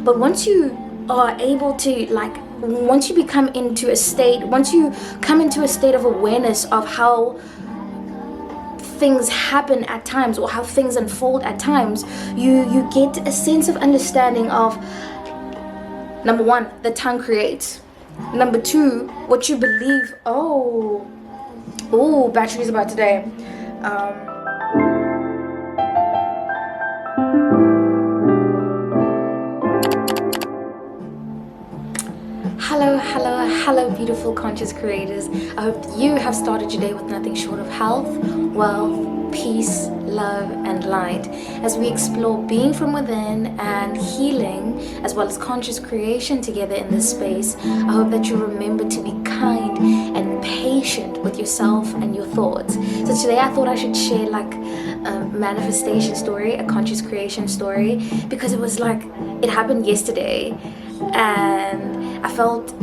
But once you are able to, like, once you come into a state of awareness of how things happen at times, or how things unfold at times, you get a sense of understanding of, number one, the tongue creates. Number two, what you believe. Oh, battery's about to die. Hello, beautiful conscious creators. I hope you have started your day with nothing short of health, wealth, peace, love, and light. As we explore being from within and healing, as well as conscious creation together in this space, I hope that you remember to be kind and patient with yourself and your thoughts. So today I thought I should share like a manifestation story, a conscious creation story, because it was like, it happened yesterday, and I felt,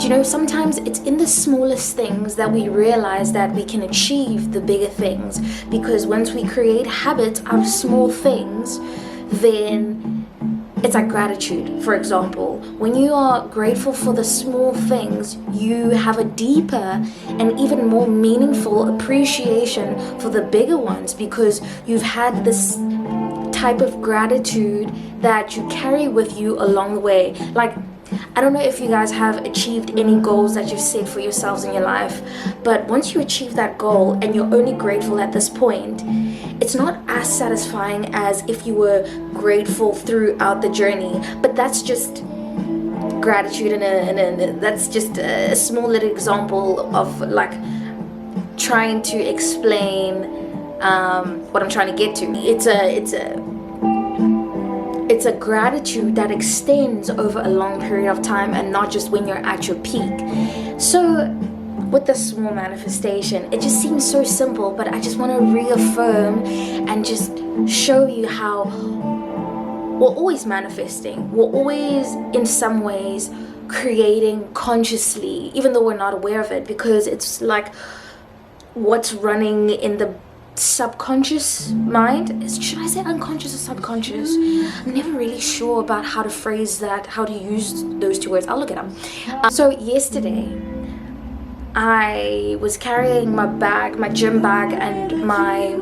you know, sometimes it's in the smallest things that we realize that we can achieve the bigger things. Because once we create habits out of small things, then it's like gratitude. For example, when you are grateful for the small things, you have a deeper and even more meaningful appreciation for the bigger ones, because you've had this type of gratitude that you carry with you along the way. Like, I don't know if you guys have achieved any goals that you've set for yourselves in your life, but once you achieve that goal and you're only grateful at this point, it's not as satisfying as if you were grateful throughout the journey. But that's just gratitude, and that's just a small little example of like trying to explain what I'm trying to get to. It's a gratitude that extends over a long period of time, and not just when you're at your peak. So with the small manifestation, it just seems so simple, but I just want to reaffirm and just show you how we're always manifesting. We're always in some ways creating consciously, even though we're not aware of it, because it's like what's running in the subconscious mind. Should I say unconscious or subconscious? I'm never really sure about how to phrase that, how to use those two words. I'll look it up. So yesterday I was carrying my bag, my gym bag, and my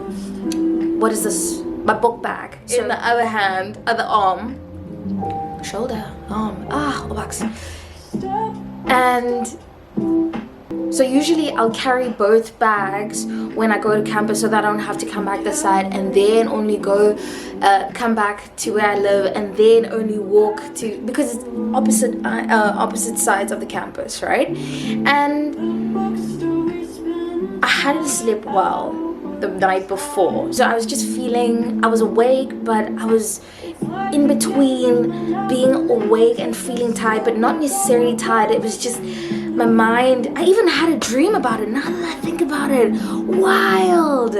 book bag in the other hand, other arm, shoulder, arm, box. And so usually I'll carry both bags when I go to campus, so that I don't have to come back this side and then only come back to where I live, and then only walk to, because it's opposite sides of the campus, right? And I hadn't slept well the night before, so I was just feeling, I was awake, but I was in between being awake and feeling tired, but not necessarily tired. It was just my mind. I even had a dream about it. Now that I think about it, wild.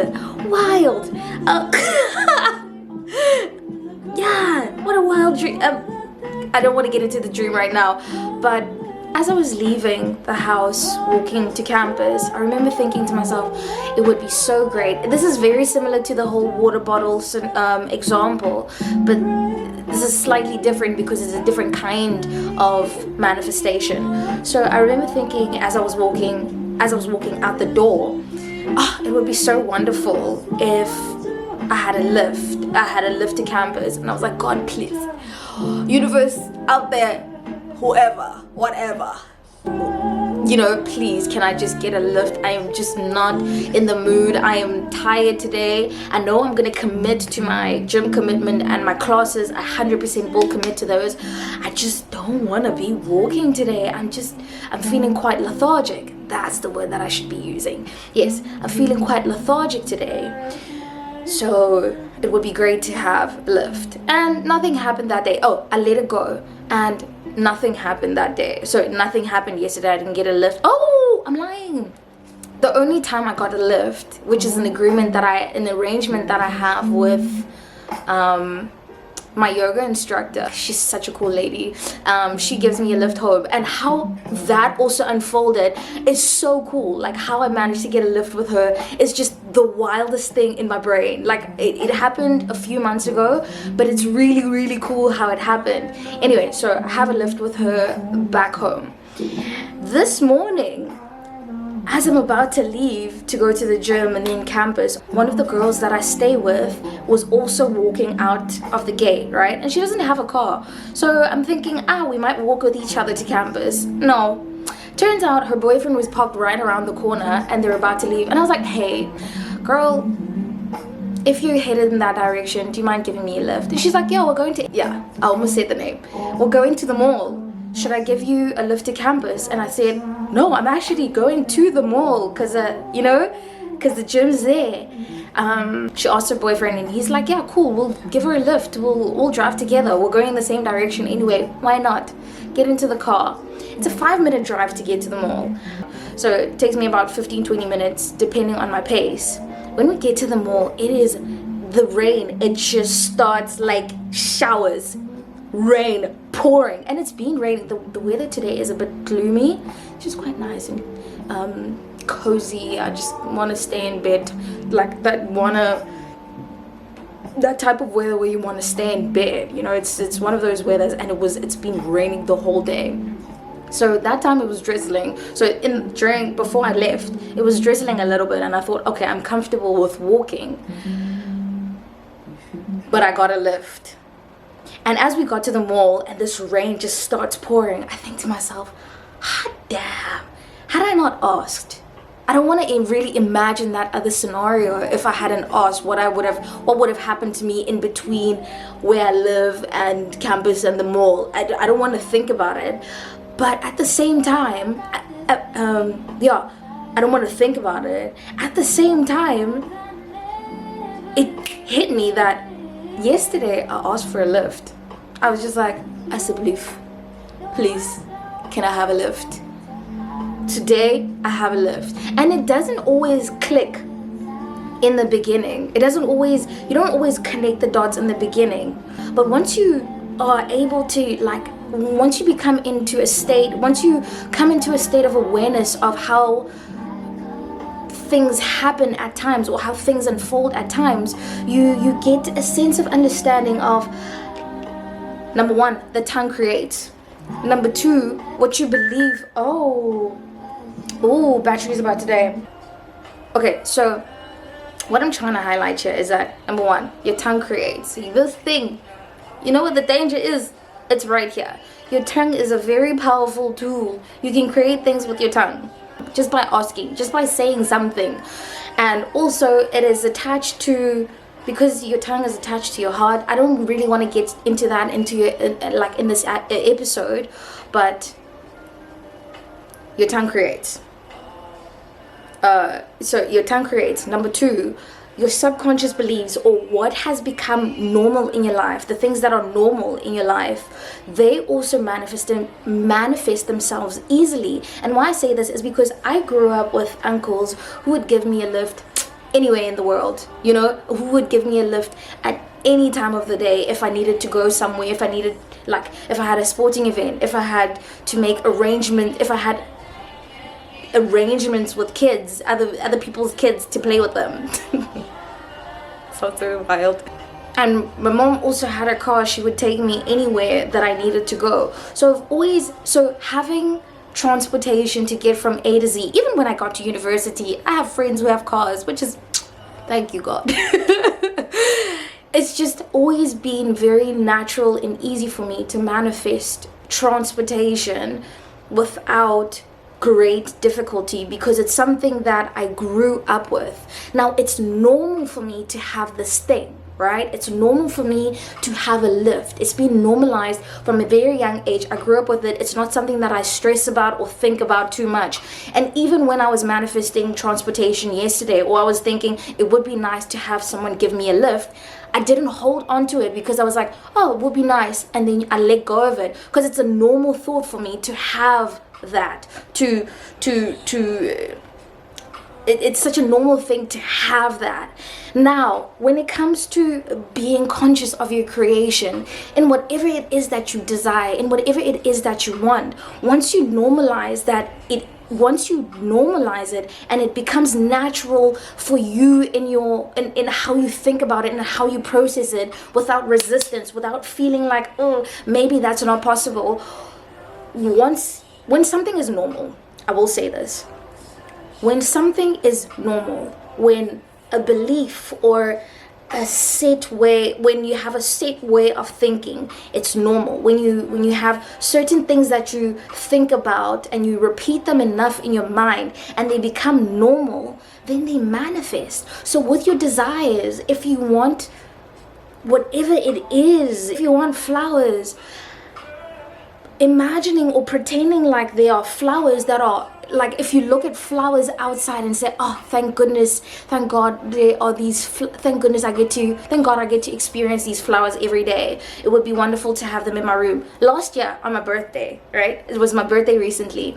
Yeah, what a wild dream. I don't want to get into the dream right now, but as I was leaving the house, walking to campus, I remember thinking to myself, it would be so great. This is very similar to the whole water bottles example, but this is slightly different because it's a different kind of manifestation. So I remember thinking as I was walking out the door, it would be so wonderful if I had a lift to campus. And I was like, God, please, universe out there, whoever, whatever, you know, please, can I just get a lift? I am just not in the mood. I am tired today. I know I'm gonna commit to my gym commitment and my classes. I 100% will commit to those. I just don't want to be walking today. I'm feeling quite lethargic. That's the word that I should be using. Yes, I'm feeling quite lethargic today. So it would be great to have a lift. And nothing happened that day. I let it go. And nothing happened that day. So nothing happened yesterday. I didn't get a lift. I'm lying. The only time I got a lift, which is an arrangement that I have with my yoga instructor, she's such a cool lady. She gives me a lift home, and how that also unfolded is so cool. Like how I managed to get a lift with her is just the wildest thing in my brain. Like it happened a few months ago, but it's really, really cool how it happened. Anyway, so I have a lift with her back home. This morning, as I'm about to leave to go to the gym and then campus, one of the girls that I stay with was also walking out of the gate, right? And she doesn't have a car. So I'm thinking, we might walk with each other to campus. No. Turns out her boyfriend was parked right around the corner and they're about to leave. And I was like, hey, girl, if you're headed in that direction, do you mind giving me a lift? And she's like, yeah, we're going to, I almost said the name. We're going to the mall. Should I give you a lift to campus? And I said, no, I'm actually going to the mall because the gym's there. She asked her boyfriend and he's like, yeah, cool, we'll give her a lift. We'll drive together. We're going in the same direction anyway. Why not? Get into the car. It's a 5-minute drive to get to the mall. So it takes me about 15-20 minutes depending on my pace. When we get to the mall, it is the rain. It just starts like showers. Rain pouring, and it's been raining. The weather today is a bit gloomy, which is quite nice and cozy. I just want to stay in bed, like that type of weather where you want to stay in bed. It's one of those weathers, and it's been raining the whole day. So that time it was drizzling. So before I left, it was drizzling a little bit, and I thought, okay, I'm comfortable with walking, but I got a lift. And as we got to the mall and this rain just starts pouring, I think to myself, hot damn, had I not asked? I don't want to really imagine that other scenario if I hadn't asked what would have happened to me in between where I live and campus and the mall. I don't want to think about it. But at the same time, I don't want to think about it. At the same time, it hit me that yesterday I asked for a lift. I was just like, Asibleef, please, can I have a lift? Today I have a lift. And it doesn't always click in the beginning. You don't always connect the dots in the beginning. But once you are able to, once you come into a state of awareness of how things happen at times or how things unfold at times, you get a sense of understanding of, number one, the tongue creates. Number two, what you believe. Battery's about to die. Okay, so what I'm trying to highlight here is that, number one, your tongue creates. See, this thing, you know what the danger is? It's right here. Your tongue is a very powerful tool. You can create things with your tongue. Just by asking, just by saying something. And also it is attached to, because your tongue is attached to your heart. I don't really want to get into that in this episode, but your tongue creates. So your tongue creates. Number two, your subconscious beliefs, or what has become normal in your life, the things that are normal in your life, they also manifest themselves easily. And why I say this is because I grew up with uncles who would give me a lift anywhere in the world, who would give me a lift at any time of the day if I needed to go somewhere, if I had a sporting event, if I had to make arrangements with kids, other people's kids, to play with them. Sounds so wild. And my mom also had a car. She would take me anywhere that I needed to go. So having transportation to get from A to Z, even when I got to university, I have friends who have cars, which is, thank you God. It's just always been very natural and easy for me to manifest transportation without great difficulty, because it's something that I grew up with. Now, it's normal for me to have this thing, right? It's normal for me to have a lift. It's been normalized from a very young age. I grew up with it. It's not something that I stress about or think about too much. And even when I was manifesting transportation yesterday, or I was thinking it would be nice to have someone give me a lift, I didn't hold on to it because I was like, oh, it would be nice, and then I let go of it, because it's a normal thought for me to have that, to it's such a normal thing to have that. Now, when it comes to being conscious of your creation in whatever it is that you desire, in whatever it is that you want, once you normalize it and it becomes natural for you in how you think about it and how you process it, without resistance, without feeling like, oh, maybe that's not possible. When something is normal, I will say this, when something is normal, when a belief or when you have a set way of thinking, it's normal. When you have certain things that you think about and you repeat them enough in your mind and they become normal, then they manifest. So with your desires, if you want whatever it is, if you want flowers, imagining or pretending like they are flowers that are, like, if you look at flowers outside and say, oh, thank goodness, thank God there are these, thank God I get to experience these flowers every day. It would be wonderful to have them in my room. Last year on my birthday, right? It was my birthday recently.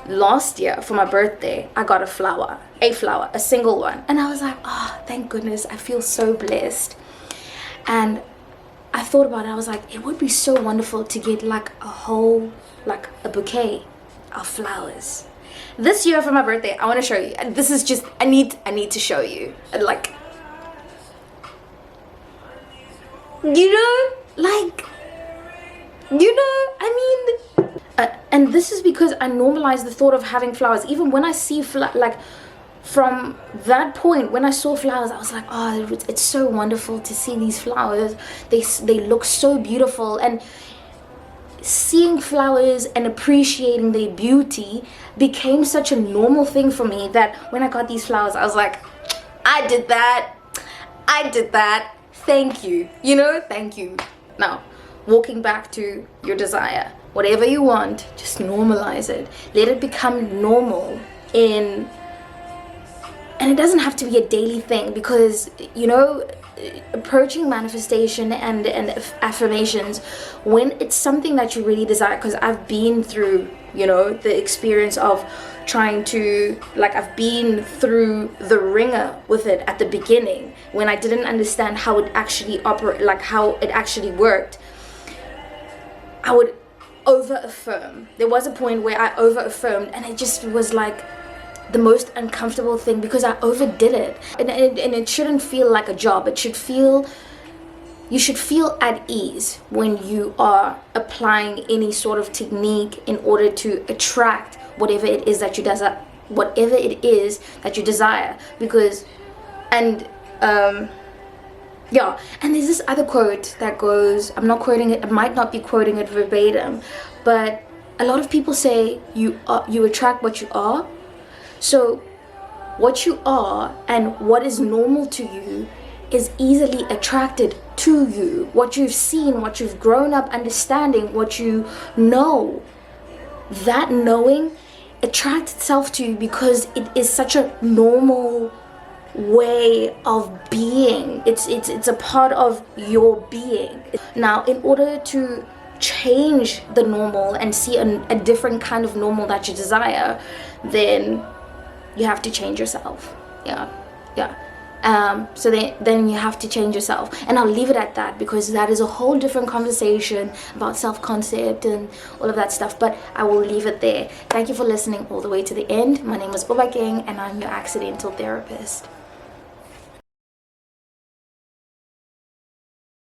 Last year for my birthday, I got a flower, a single one. And I was like, oh, thank goodness, I feel so blessed. And I thought about it, I was like, it would be so wonderful to get like a bouquet of flowers. This year for my birthday, I want to show you. And this is just, I need to show you. Like, I mean, and this is because I normalized the thought of having flowers. Even when I see from that point, when I saw flowers, I was like, oh, it's so wonderful to see these flowers. They look so beautiful. And seeing flowers and appreciating their beauty became such a normal thing for me that when I got these flowers, I was like, I did that. Thank you. Thank you. Now, walking back to your desire, whatever you want, just normalize it. Let it become normal and it doesn't have to be a daily thing, because approaching manifestation and affirmations, when it's something that you really desire, because I've been through the experience of trying to, I've been through the ringer with it at the beginning when I didn't understand how it actually how it actually worked. I would over affirm. There was a point where I over affirmed and it just was like the most uncomfortable thing, because I overdid it, and it shouldn't feel like a job. You should feel at ease when you are applying any sort of technique in order to attract whatever it is that you desire, because and there's this other quote that goes, I'm not quoting it, I might not be quoting it verbatim, but a lot of people say you attract what you are. So what you are and what is normal to you is easily attracted to you. What you've seen, what you've grown up understanding, what you know, that knowing attracts itself to you because it is such a normal way of being. It's a part of your being. Now, in order to change the normal and see a different kind of normal that you desire, then you have to change yourself. So then you have to change yourself, and I'll leave it at that, because that is a whole different conversation about self-concept and all of that stuff, but I will leave it there. Thank you for listening all the way to the end. My name is Obakeng and I'm your accidental therapist.